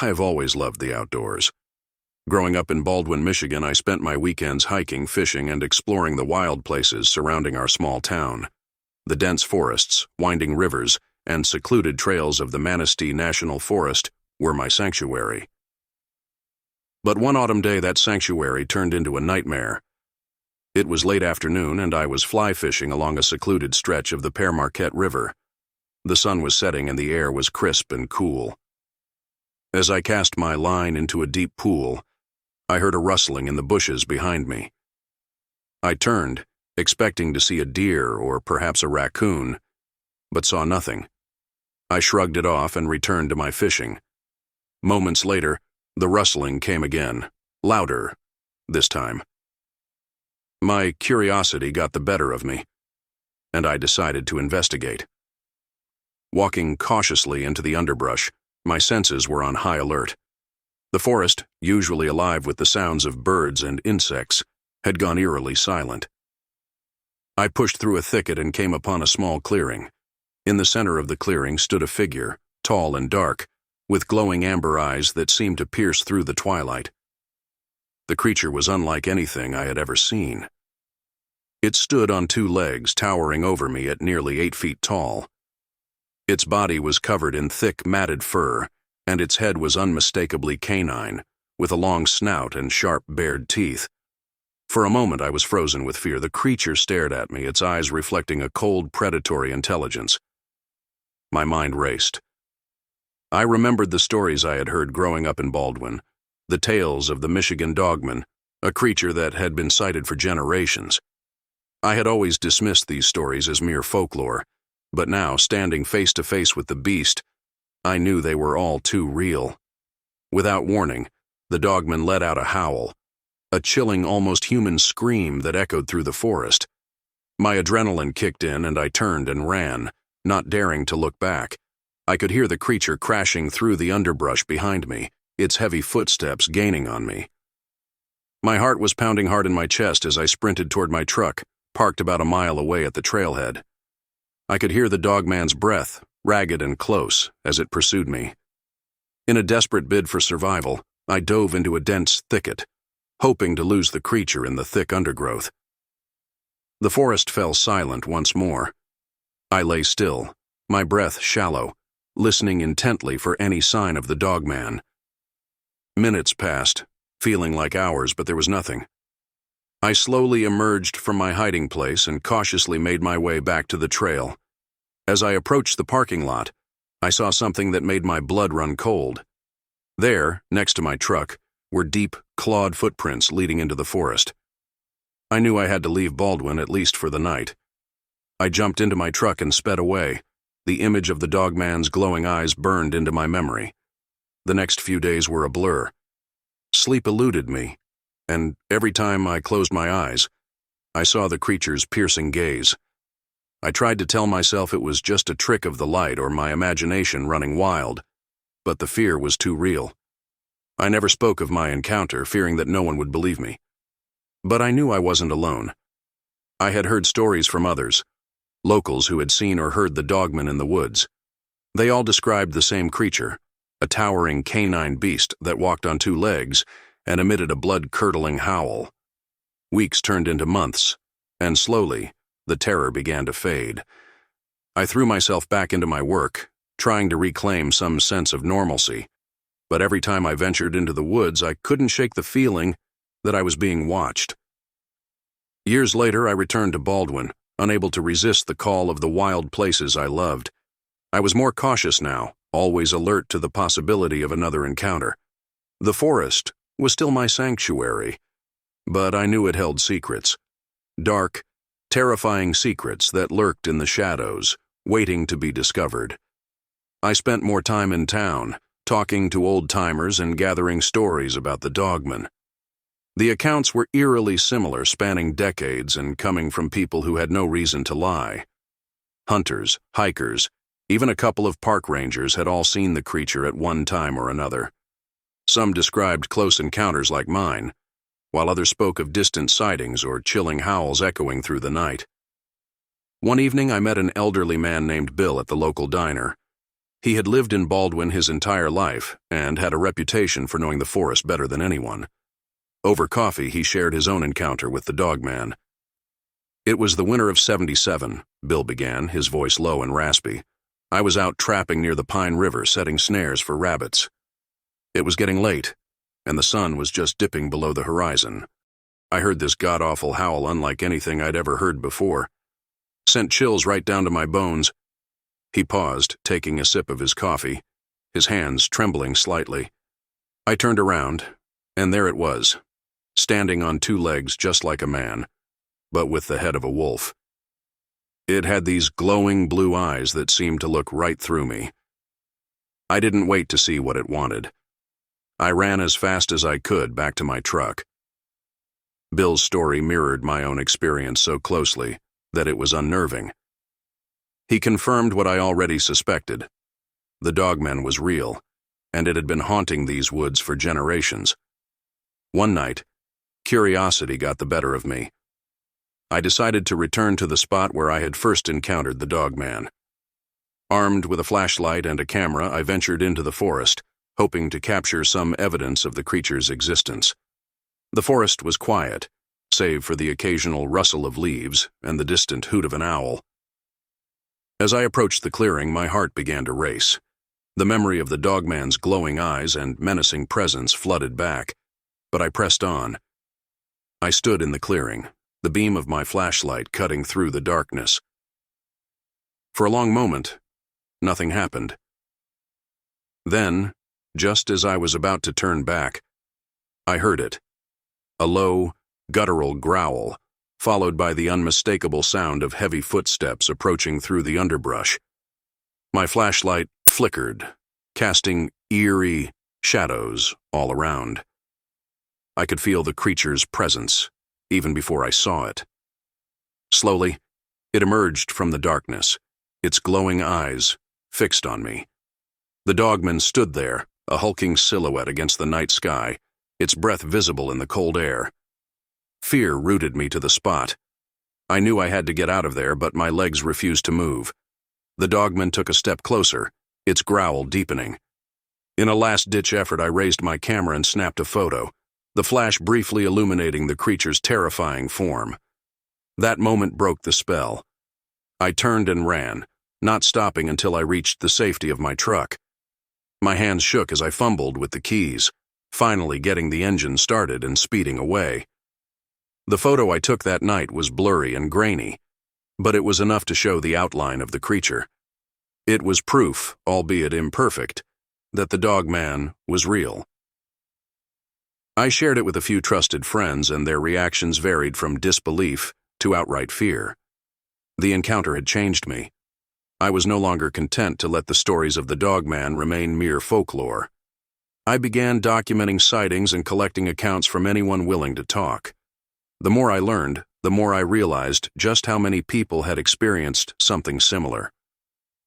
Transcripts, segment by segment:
I have always loved the outdoors. Growing up in Baldwin, Michigan, I spent my weekends hiking, fishing, and exploring the wild places surrounding our small town. The dense forests, winding rivers, and secluded trails of the Manistee National Forest were my sanctuary. But one autumn day, that sanctuary turned into a nightmare. It was late afternoon, and I was fly fishing along a secluded stretch of the Père Marquette River. The sun was setting, and the air was crisp and cool. As I cast my line into a deep pool, I heard a rustling in the bushes behind me. I turned, expecting to see a deer or perhaps a raccoon, but saw nothing. I shrugged it off and returned to my fishing. Moments later, the rustling came again, louder this time. My curiosity got the better of me, and I decided to investigate. Walking cautiously into the underbrush, my senses were on high alert. The forest, usually alive with the sounds of birds and insects, had gone eerily silent. I pushed through a thicket and came upon a small clearing. In the center of the clearing stood a figure, tall and dark, with glowing amber eyes that seemed to pierce through the twilight. The creature was unlike anything I had ever seen. It stood on two legs, towering over me at nearly 8 feet tall. Its body was covered in thick, matted fur, and its head was unmistakably canine, with a long snout and sharp, bared teeth. For a moment I was frozen with fear. The creature stared at me, its eyes reflecting a cold, predatory intelligence. My mind raced. I remembered the stories I had heard growing up in Baldwin, the tales of the Michigan Dogman, a creature that had been sighted for generations. I had always dismissed these stories as mere folklore, but now, standing face to face with the beast, I knew they were all too real. Without warning, the dogman let out a howl, a chilling, almost human scream that echoed through the forest. My adrenaline kicked in, and I turned and ran, not daring to look back. I could hear the creature crashing through the underbrush behind me, its heavy footsteps gaining on me. My heart was pounding hard in my chest as I sprinted toward my truck, parked about a mile away at the trailhead. I could hear the dogman's breath, ragged and close, as it pursued me. In a desperate bid for survival, I dove into a dense thicket, hoping to lose the creature in the thick undergrowth. The forest fell silent once more. I lay still, my breath shallow, listening intently for any sign of the dogman. Minutes passed, feeling like hours, but there was nothing. I slowly emerged from my hiding place and cautiously made my way back to the trail. As I approached the parking lot, I saw something that made my blood run cold. There, next to my truck, were deep, clawed footprints leading into the forest. I knew I had to leave Baldwin, at least for the night. I jumped into my truck and sped away. The image of the dogman's glowing eyes burned into my memory. The next few days were a blur. Sleep eluded me, and every time I closed my eyes, I saw the creature's piercing gaze. I tried to tell myself it was just a trick of the light or my imagination running wild, but the fear was too real. I never spoke of my encounter, fearing that no one would believe me. But I knew I wasn't alone. I had heard stories from others, locals who had seen or heard the dogman in the woods. They all described the same creature, a towering canine beast that walked on 2 legs and emitted a blood-curdling howl. Weeks turned into months, and slowly, the terror began to fade. I threw myself back into my work, trying to reclaim some sense of normalcy, but every time I ventured into the woods, I couldn't shake the feeling that I was being watched. Years later, I returned to Baldwin, unable to resist the call of the wild places I loved. I was more cautious now, always alert to the possibility of another encounter. The forest was still my sanctuary, but I knew it held secrets. Dark, terrifying secrets that lurked in the shadows, waiting to be discovered. I spent more time in town, talking to old-timers and gathering stories about the dogman. The accounts were eerily similar, spanning decades and coming from people who had no reason to lie. Hunters, hikers, even a couple of park rangers had all seen the creature at one time or another. Some described close encounters like mine, while others spoke of distant sightings or chilling howls echoing through the night. One evening I met an elderly man named Bill at the local diner. He had lived in Baldwin his entire life and had a reputation for knowing the forest better than anyone. Over coffee, he shared his own encounter with the Dogman. "It was the winter of '77, Bill began, his voice low and raspy. "I was out trapping near the Pine River, setting snares for rabbits. It was getting late, and the sun was just dipping below the horizon. I heard this god-awful howl unlike anything I'd ever heard before. Sent chills right down to my bones." He paused, taking a sip of his coffee, his hands trembling slightly. I turned around, and there it was, standing on two legs just like a man, but with the head of a wolf. It had these glowing blue eyes that seemed to look right through me. I didn't wait to see what it wanted. I ran as fast as I could back to my truck. Bill's story mirrored my own experience so closely that it was unnerving. He confirmed what I already suspected. The Dogman was real, and it had been haunting these woods for generations. One night, curiosity got the better of me. I decided to return to the spot where I had first encountered the Dogman. Armed with a flashlight and a camera, I ventured into the forest, hoping to capture some evidence of the creature's existence. The forest was quiet, save for the occasional rustle of leaves and the distant hoot of an owl. As I approached the clearing, my heart began to race. The memory of the Dogman's glowing eyes and menacing presence flooded back, but I pressed on. I stood in the clearing, the beam of my flashlight cutting through the darkness. For a long moment, nothing happened. Then, just as I was about to turn back, I heard it. A low, guttural growl, followed by the unmistakable sound of heavy footsteps approaching through the underbrush. My flashlight flickered, casting eerie shadows all around. I could feel the creature's presence, even before I saw it. Slowly, it emerged from the darkness, its glowing eyes fixed on me. The Dogman stood there, a hulking silhouette against the night sky, its breath visible in the cold air. Fear rooted me to the spot. I knew I had to get out of there, but my legs refused to move. The Dogman took a step closer, its growl deepening. In a last-ditch effort, I raised my camera and snapped a photo, the flash briefly illuminating the creature's terrifying form. That moment broke the spell. I turned and ran, not stopping until I reached the safety of my truck. My hands shook as I fumbled with the keys, finally getting the engine started and speeding away. The photo I took that night was blurry and grainy, but it was enough to show the outline of the creature. It was proof, albeit imperfect, that the Dogman was real. I shared it with a few trusted friends, and their reactions varied from disbelief to outright fear. The encounter had changed me. I was no longer content to let the stories of the Dogman remain mere folklore. I began documenting sightings and collecting accounts from anyone willing to talk. The more I learned, the more I realized just how many people had experienced something similar.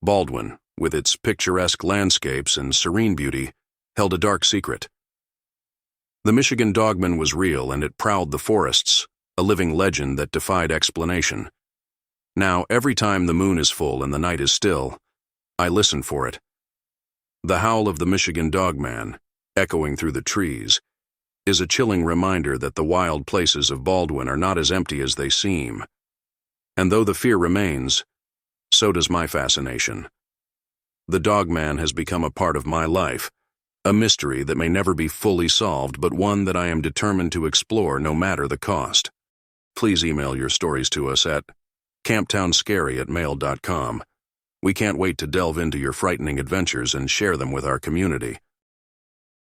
Baldwin, with its picturesque landscapes and serene beauty, held a dark secret. The Michigan Dogman was real, and it prowled the forests, a living legend that defied explanation. Now, every time the moon is full and the night is still, I listen for it. The howl of the Michigan Dogman, echoing through the trees, is a chilling reminder that the wild places of Baldwin are not as empty as they seem. And though the fear remains, so does my fascination. The Dogman has become a part of my life, a mystery that may never be fully solved, but one that I am determined to explore no matter the cost. Please email your stories to us at camptownscary@mail.com. We can't wait to delve into your frightening adventures and share them with our community.